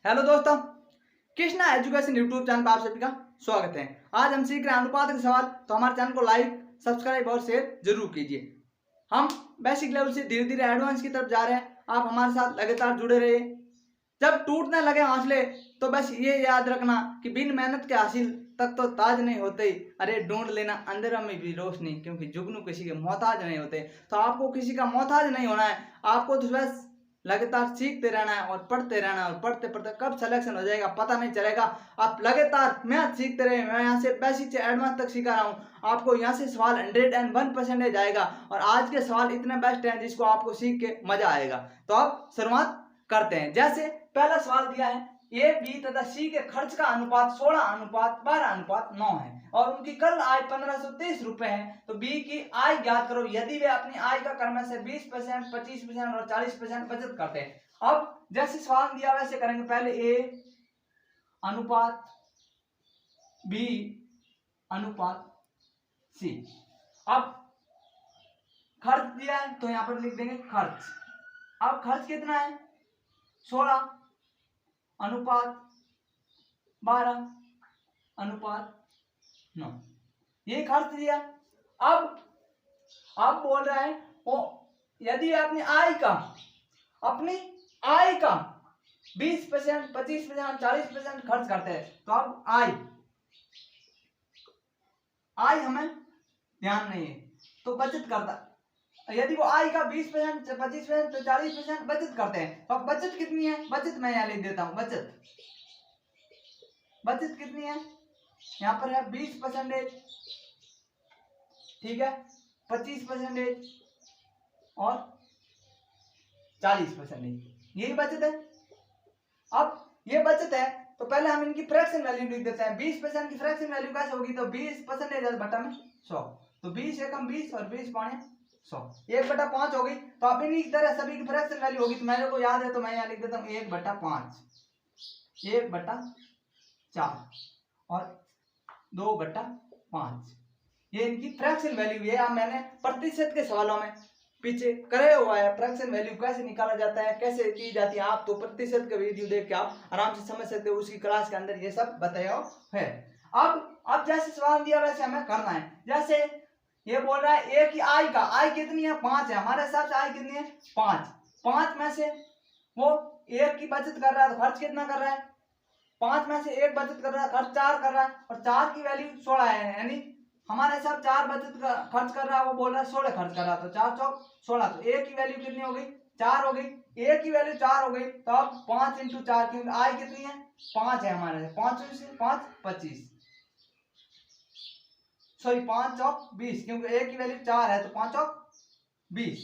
Hello दोस्तों, Krishna education YouTube channel पर आप सभी का स्वागत है। आज हम सीख रहे हैं अनुपात के सवाल। तो हमारे चैनल को लाइक, सब्सक्राइब और शेयर जरूर कीजिए। हम बेसिक लेवल से धीरे धीरे एडवांस की तरफ जा रहे हैं। आप हमारे साथ लगातार जुड़े रहिए। जब टूटने लगे हौसले तो बस ये याद रखना कि बिन मेहनत के हासिल तक तो ताज नहीं होते। अरे ढूंढ लेना अंधेरा में भी रोशनी, क्योंकि जुगनू किसी के मोहताज नहीं होते। तो आपको किसी का मोहताज नहीं होना है। आपको तो बस लगातार सीखते रहना है और पढ़ते रहना है। और पढ़ते पढ़ते कब सिलेक्शन हो जाएगा पता नहीं चलेगा। आप लगातार मैथ सीखते रहे। मैं यहाँ से बेसिक से एडवांस तक सिखा रहा हूँ। आपको यहाँ से सवाल 101% आएगा। और आज के सवाल इतने बेस्ट हैं जिसको आपको सीख के मजा आएगा। तो आप शुरुआत करते हैं। जैसे पहला सवाल दिया है, ए बी तथा सी के खर्च का अनुपात 16:12:9 है और उनकी कल आय 1530 रुपए है। तो बी की आय ज्ञात करो यदि वे अपनी आय का क्रम से 20%, 25% और 40% बचत करते हैं। अब जैसे सवाल दिया वैसे करेंगे। पहले ए अनुपात बी अनुपात सी। अब खर्च दिया है तो यहां पर लिख देंगे खर्च। अब खर्च कितना है? 16:12:9 ये खर्च दिया। अब बोल रहा है वो यदि अपनी आय का 20%, 25%, 40% खर्च करते हैं। तो अब आय हमें ध्यान नहीं है तो बचत करता। यदि वो आय का 20%, 25%, 40% बचत करते हैं तो अब बचत कितनी है? बचत मैं यहाँ लिख देता हूं। बचत कितनी है? यहाँ पर है 20%, ठीक है, 25% और 40%। यही बचत है। अब ये बचत है तो पहले हम इनकी फ्रैक्शन वैल्यू लिख देते हैं। 20% की फ्रैक्शन वैल्यू कैसे होगी? तो 20% बटा में 100। तो 20 एकम 20 और 20 पाने 100, 1/5 हो गई। तो अब इन्हीं की तरह सभी की फ्रैक्शन वैल्यू होगी। तो मेरे को याद है तो मैं यहाँ लिख देता हूँ 1/5, 1/4 और 2/5। ये इनकी फ्रैक्शन वैल्यू है। मैंने प्रतिशत के सवालों में पीछे करे हुआ है फ्रैक्शन वैल्यू कैसे निकाला जाता है, कैसे की जाती है। आप तो प्रतिशत का वीडियो देख के आप आराम से समझ सकते हो। उसकी क्लास के अंदर ये सब बताया है। अब जैसे सवाल दिया वैसे हमें करना है। जैसे ये बोल रहा है ए की आय कितनी है? 5 है। हमारे हिसाब से आय कितनी है? 5 में से वो 1 की बचत कर रहा है तो खर्च कितना कर रहा है? 5 में से 1 बचत कर रहा है, खर्च 4 कर रहा है। और 4 की वैल्यू 16 है। यानी हमारे हिसाब 4 खर्च कर रहा है, वो बोल रहा है 16 खर्च कर रहा है। तो 4 चौक 16। तो ए की वैल्यू कितनी हो गई? 4 हो गई। ए की वैल्यू 4 हो गई। तो अब 5 × 4 की आय कितनी है? 5 है हमारे। 5 से 5 25, सॉरी 5 चौक 20, क्योंकि ए की वैल्यू 4 है तो 5 चौक 20।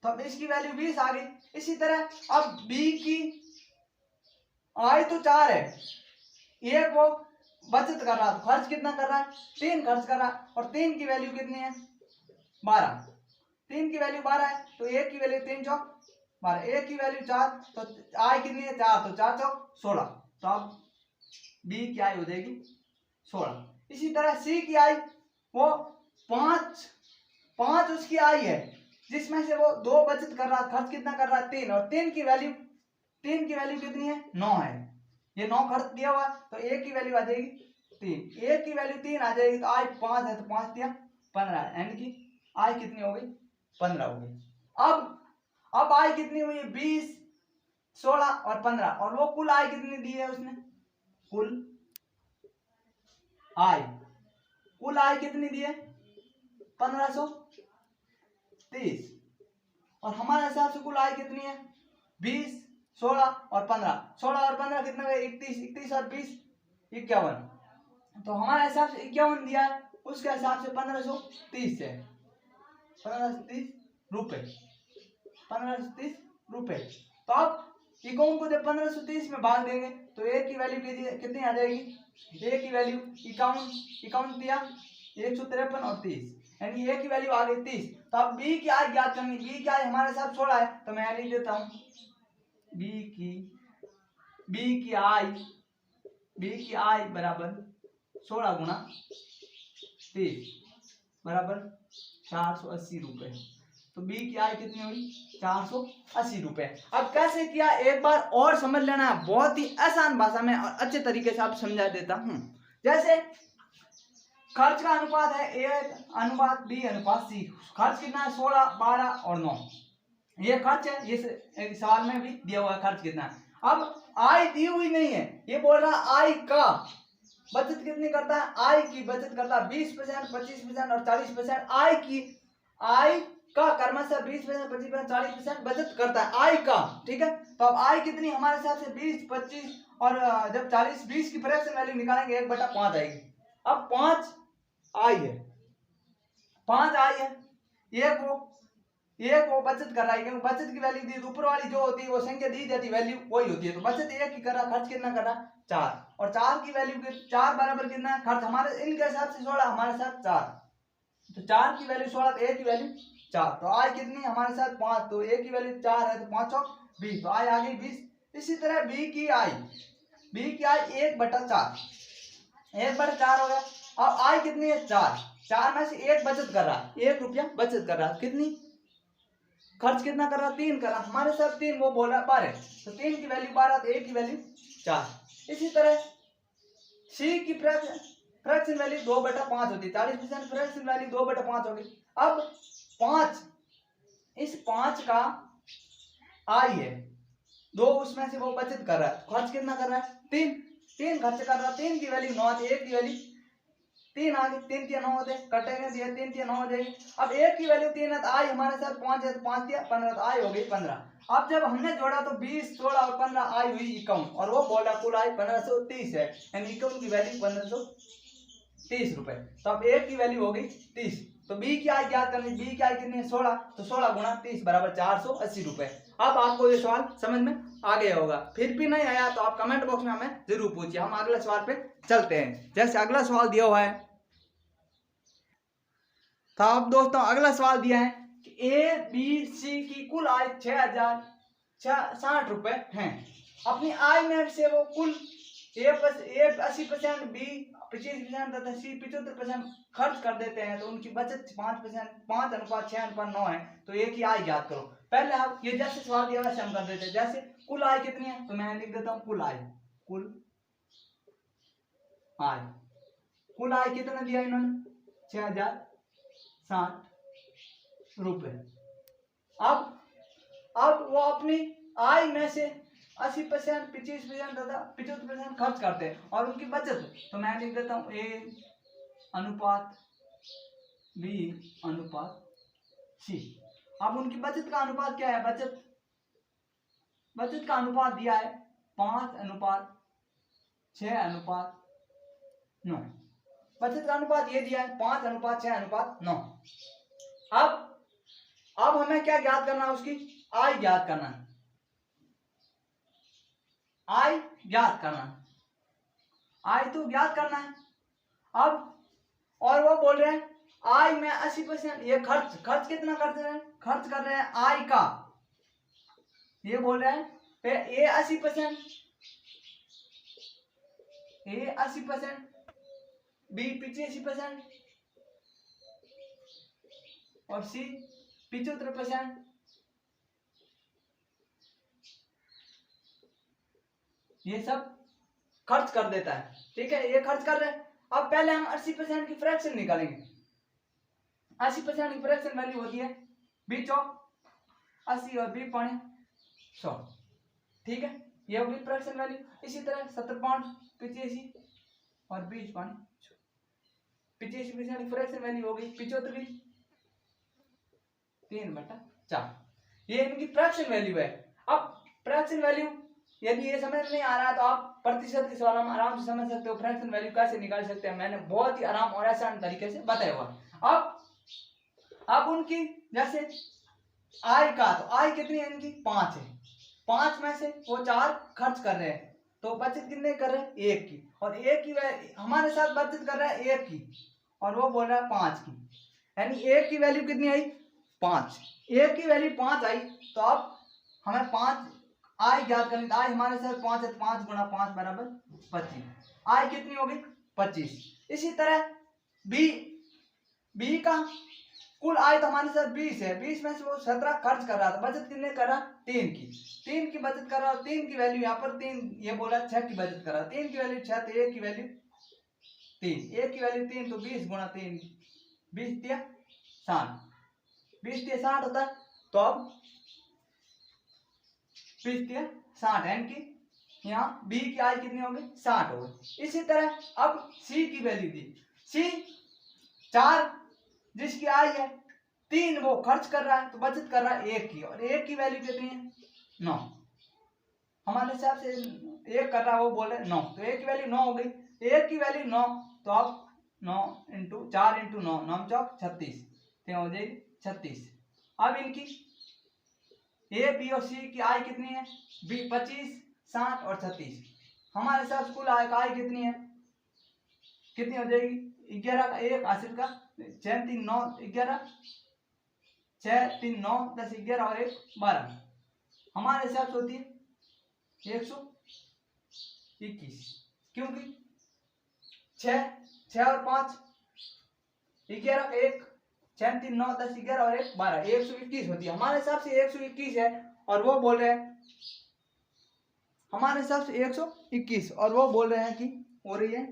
तो अब इसकी वैल्यू 20 आ गई। इसी तरह अब बी की आय तो 4 है, एक वो बचत कर रहा है तो खर्च कितना कर रहा है? 3 खर्च कर रहा है। और 3 की वैल्यू कितनी है? 12। 3 की वैल्यू 12 है तो 1 की वैल्यू 3 चौक 12, 1 की वैल्यू 4। तो आय कितनी है? 4, तो 4 चौक 16। तो अब बी की आय हो जाएगी 16। इसी तरह सी की आय वो 5 उसकी आय है जिसमें से वो 2 बचत कर रहा है, खर्च कितना कर रहा है? 3। और 3 की वैल्यू कितनी है? 9 है। ये 9 खर्च दिया हुआ तो ए की वैल्यू आ जाएगी 3। ए की वैल्यू 3 आ जाएगी तो आय 5 है तो 5 दिया 15, यानी कि आय कितनी हो गई? 15 हो गई। अब आय कितनी हुई? 20, 16 और 15। और वो कुल आय कितनी दी है उसने? कुल आय कितनी दी है? 1530। और हमारे हिसाब से कुल आय कितनी है? 20, 16 और 15। 16 और 15 कितना है? 31, 31 और 20 51। तो हमारे हिसाब से 51 दिया है। उसके हिसाब से 1530 है। 1530 रुपए, 1530 रुपए। तो अब इक्यावन को जब 1530 में भाग देंगे तो ए की वैल्यू कितनी आ जाएगी? ए की वैल्यू 51 दिया 153 और 30, यानी ए की वैल्यू आ गई 30। तो अब बी की आय ज्ञात करनी। बी की आय हमारे साथ 16 है तो मैं लिख देता हूं बी की आय बराबर 16 × 30 बराबर 480 रुपए। तो तो बी की आय कितनी हुई 480 रुपए। अब कैसे किया एक बार और समझ लेना है, बहुत ही आसान भाषा में और अच्छे तरीके से आप समझा देता हूं। जैसे खर्च का अनुपात है ए अनुपात बी अनुपात सी। खर्च कितना है 16, 12 और 9, ये खर्च है। ये सवाल में भी दिया हुआ है खर्च कितना है। अब आय दी हुई नहीं है, ये बोल रहा आय का बचत कितनी करता है, आय की बचत करता है 20%, 25% और 40%। आय की आय का क्रमशः 20%, 25%, 40% बचत करता है आय का, ठीक है। तो अब आय कितनी हमारे हिसाब से 20, 25 और जब 40, 20 की फ्रैक्शन वैल्यू निकालेंगे 1/5 आएगी। अब 5 आय है, 5 आय है, एक वो बचत कर रहा है, क्योंकि बचत की वैल्यू दी ऊपर वाली जो होती है वो संख्या दी जाती है वैल्यू वही होती है। तो बचत एक की कर रहा, खर्च कितना कर रहा 4, और 4 की वैल्यू 4 बराबर कितना है खर्च हमारे इनके हिसाब से 16, हमारे साथ 4, तो 4 की वैल्यू 16 तो एक की वैल्यू 4। तो आय कितनी हमारे साथ 5, तो एक की वैल्यू 4 है, तो 5 और 20, तो आय आ गई 20। इसी तरह बी की आय 1/4, 1/4 हो गया। अब आय कितनी है 4, 4 में से एक बचत कर रहा, 1 रुपया बचत कर रहा, कितनी खर्च कितना कर रहा 3 कर रहा, हमारे साथ 3, वो बोल रहा 12, तो 3 की वैल्यू 12 तो 1 की वैल्यू 4। इसी तरह सी की फ्रैक्शन वैल्यू 2/5 होती है, 40% फ्रैक्शन वैल्यू 2/5 होगी। अब 5, इस 5 का आय है 2, उसमें से वो बचत कर रहा है, खर्च कितना कर रहा है 3 खर्च कर रहा है, 3 की वैल्यू 9 आती है, 1 की वैल्यू 3 आ गई, 3 के 9 होते कटेंगे, दिया 3 के 9 हो जाएगी। अब 1 की वैल्यू 3 है, तो आई हमारे साथ 5 है, तो 5 दिया 15, तो आई हो गई 15। अब जब हमने जोड़ा तो 20, 16 और 15 आई हुई 51, और वो बोला कुल आई 1530 है, यानी 51 की वैल्यू 1530 रुपए। तो अब 1 की वैल्यू हो गई 30, तो बी की आय ज्ञात करनी, बी की आय कितनी है 16, तो 16 गुणा 30 बराबर 480 रुपए। अब आपको ये सवाल समझ में आ गया होगा, फिर भी नहीं आया तो आप कमेंट बॉक्स में हमें जरूर पूछिए, हम अगले सवाल पे चलते हैं। जैसे अगला सवाल दिया हुआ है, तो अब दोस्तों अगला सवाल दिया है कि ए बी सी की कुल आय 6060 रुपए है। अपनी आय में से वो कुल ए 80%, बी 25% तथा सी 75% खर्च कर देते हैं, तो उनकी बचत 5%, 5:6:9 है, तो ए की आय ज्ञात करो। पहले आप ये जैसे सवाल दिया वैसे हम कर देते हैं। जैसे कुल आय कितनी है, तो मैं लिख देता हूँ कुल आय कितना दिया इन्होंने 6060 रुपए। अब वो अपनी आय में से 80%, 25% तथा 75% खर्च करते हैं, और उनकी बचत, तो मैं लिख देता हूँ ए अनुपात बी अनुपात सी। अब उनकी बचत का अनुपात क्या है, बचत का अनुपात दिया है 5:6:9। बचत का अनुपात ये दिया है 5:6:9। अब हमें क्या ज्ञात करना है, उसकी आय ज्ञात करना है, आय तो ज्ञात करना है। अब और वो बोल रहे हैं आय में 80%, ये खर्च कितना करते हैं, खर्च कर रहे हैं आय का, ये बोल रहे हैं ए 80%, बी 85% और सी 75%। ये सब खर्च कर देता है, ठीक है, ये खर्च कर रहे हैं। अब पहले हम 80% की फ्रैक्शन निकालेंगे। 80% की फ्रैक्शन वैल्यू होती है 20 चौक 80 और 20 पौने 100, ठीक है, ये होगी फ्रैक्शन वैल्यू। इसी तरह 70.85 और 20 पौने 85% की फ्रैक्शन वैल्यू हो गई 75 3/4, ये इनकी फ्रैक्शन वैल्यू है। अब फ्रैक्शन वैल्यू यदि ये समझ नहीं आ रहा है तो आप प्रतिशत के सवाल में आराम से समझ सकते हो, फ्रैक्शन वैल्यू कैसे निकाल सकते हैं, मैंने बहुत ही आराम और आसान तरीके से बताया हुआ। अब उनकी जैसे आय का, तो आय कितनी है इनकी 5 है, 5 में से वो 4 खर्च कर रहे हैं, तो बचत कितने कर रहे हैं 1 की, और 1 की हमारे साथ बचत कर रहा है 1 की, और वो बोल रहा है 5 की, यानी 1 की वैल्यू कितनी आई 5, 1 की वैल्यू 5 आई। तो अब हमें 5 आय ज्ञात करनी, आय हमारे साथ 5 है, 5 गुणा 5 बराबर 25, आय कितनी होगी 25। इसी तरह बी का कुल आय तो हमारे साथ 20 है, 20 में से वो 17 खर्च कर रहा था, बचत कितने कर रहा, 3 की बचत कर रहा, 3 की वैल्यू यहाँ पर 3, ये बोला 6 की बचत कर रहा, 3 की वैल्यू 6, तो 1 की वैल्यू 3, 1 की वैल्यू 3, तो 20 गुणा 3, 20 दिया 60, 20 दिया 60 होता है। तो अब 20 दिया 60 है कि यहाँ बी की आय कितनी होगी, 60 हो गई। इसी तरह अब सी की वैल्यू दी, सी 4 जिसकी आय है, 3 वो खर्च कर रहा है, तो बचत कर रहा है 1 की, और 1 की वैल्यू कितनी है, 9। हमारे हिसाब से 1 कर रहा है, वो बोले 9, तो 1 की वैल्यू 9 हो गई, 1 की वैल्यू 9, तो अब 9 इंटू 4 इंटू 9, 9 चौक 36, तो हो जाएगी 36। अब इनकी ए बी और सी की आय कितनी है, बी 25, 60 और 36। हमारे साथ कुल आय का आय कितनी है, कितनी हो जाएगी, 11 का 1 हासिल का 6 3 9 11, 6 3 9 10 11 और 1 12, हमारे हिसाब से होती है 121, क्योंकि 6 और 5 11 का 1, 6 3 9 10 11 और 1 12, 121 होती है। हमारे हिसाब से 121 है, और वो बोल रहे हैं, हमारे हिसाब से 121, और वो बोल रहे हैं कि हो रही है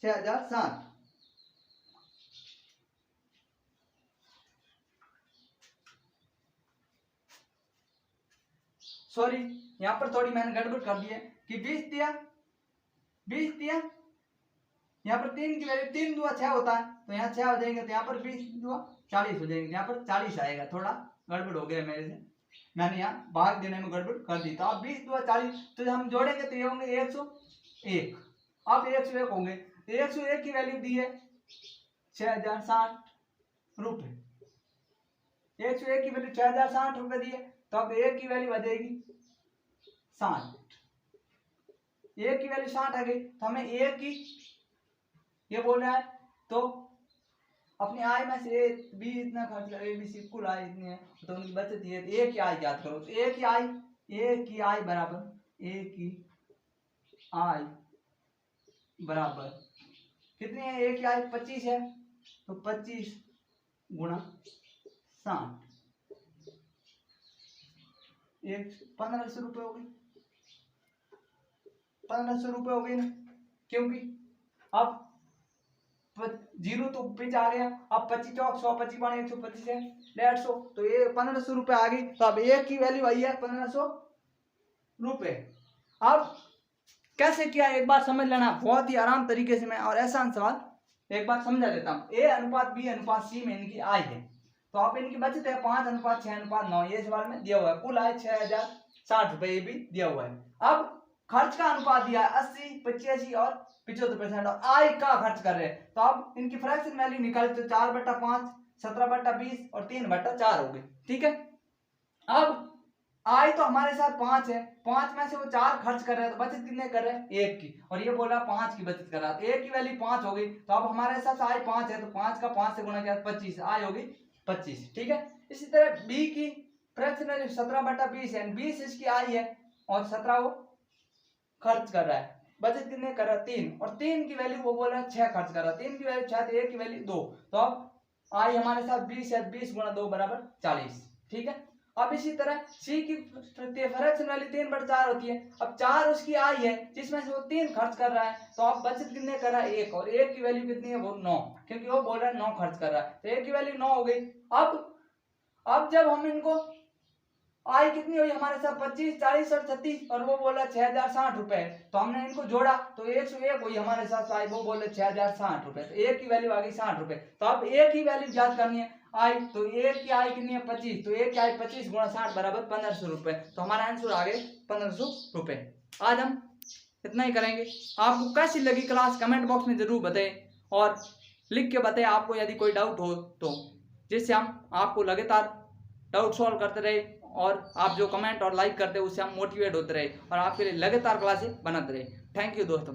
6007। सॉरी, यहाँ पर थोड़ी मैंने गड़बड़ कर दी है कि 20 दिया, यहाँ पर 3 की वैल्यू 3 दूआ 6 होता है, तो यहाँ 6 हो जाएंगे, तो यहाँ पर 20 दूआ 40 हो जाएंगे, यहाँ पर 40 आएगा, थोड़ा गड़बड़ हो गया मेरे से, मैंने यहाँ भाग देने में गड़बड़ कर दी। तो अब 20 दूआ 40, तो हम जोड़ेंगे तो ये होंगे 101, अब 101 होंगे, 101 की वैल्यू दी है 6060 रुपये, 101 की वैल्यू 6060 रुपये दी है, तो अब 1 की वैल्यू आ जाएगी 60, 1 की वैल्यू 60 आ गई, तो हमें 1 की ये बोल रहा है, तो अपनी आय में से बी इतना खर्च कर, ए बी सी कुल आय इतनी है, तो उनकी बचत ये, ए की आय याद करो, तो ए की आय बराबर कितनी है, ए की आय 25 है, तो 25 गुणा 60, 1500 रुपये हो गई, 1500 रुपये हो गई ना, क्योंकि अब 0 तो पिच आ गया, अब 25 चौक 100, 25 बार 125 है 150, तो ये 1500 रुपये आ गई, तो अब एक की वैल्यू आई है 1500 रुपये। अब कैसे किया एक बार समझ लेना, बहुत ही आराम तरीके से मैं, और ऐसा सवाल एक बार समझा देता हूँ। ए अनुपात बी अनुपात सी में इनकी आय है, तो आप इनकी बचत है 5:6:9, ये सवाल में दिया हुआ है, कुल आय 6060 रुपये, ये भी दिया हुआ है। अब खर्च का अनुपात दिया है 80, 85 और 75%, और आय का खर्च कर रहे हैं, तो अब इनकी फ्रैक्शन वैल्यू निकाले तो 4/5, 17/20 और 3/4 हो गई, ठीक है। अब आय तो हमारे साथ 5 है, 5 में से वो 4 खर्च कर रहे हैं, तो बचत कितने कर रहे हैं, 1 की, और ये बोला 5 की बचत कर रहा है, तो 1 की वैल्यू 5 हो गई, तो अब हमारे साथ आय 5 है, तो 5 का 5 से गुणा किया 25, आय होगी 25, ठीक है। इसी तरह बी की फ्रैक्शन वैल्यू 17/20 है, 20 इसकी आय है, और 17 वो खर्च कर रहा है, बचत कितने कर रहा है 3, और 3 की वैल्यू वो बोल रहा है 6 खर्च कर रहा है, 3 की वैल्यू 6, तो 1 की वैल्यू 2, तो अब आय हमारे साथ 20 है, 20 गुणा 2 बराबर 40, ठीक है। अब इसी तरह सी की फ्रैक्शन वैल्यू 3/4 होती है, अब 4 उसकी आय है, जिसमें से वो 3 खर्च कर रहा है, तो अब बचत कितने कर रहा है 1, और 1 की वैल्यू कितनी है, वो 9, क्योंकि वो बोल रहा है 9 खर्च कर रहा है, तो 1 की वैल्यू 9 हो गई। अब जब हम इनको आय कितनी हुई हमारे साथ 25, 40 और 36, और वो बोला 6060 रुपए, तो हमने इनको जोड़ा तो 101 हुई हमारे साथ आय, वो बोले 6060 रुपए, तो 1 की वैल्यू आ गई 60 रुपए। तो अब 1 की वैल्यू ज्ञात करनी है आय, तो 1 की आय कितनी है 25, तो 1 की आय 25 गुणा 60 बराबर 1500 रुपए, तो हमारा आंसर आ गए 1500 रुपए। आज हम इतना ही करेंगे। आपको कैसी लगी क्लास कमेंट बॉक्स में जरूर बताएं, और लिख के बताएं आपको यदि कोई डाउट हो तो, जिससे हम आपको लगातार डाउट सॉल्व करते रहे, और आप जो कमेंट और लाइक करते हैं उससे हम मोटिवेट होते रहे, और आपके लिए लगातार क्लासेस बनाते रहे। थैंक यू दोस्तों।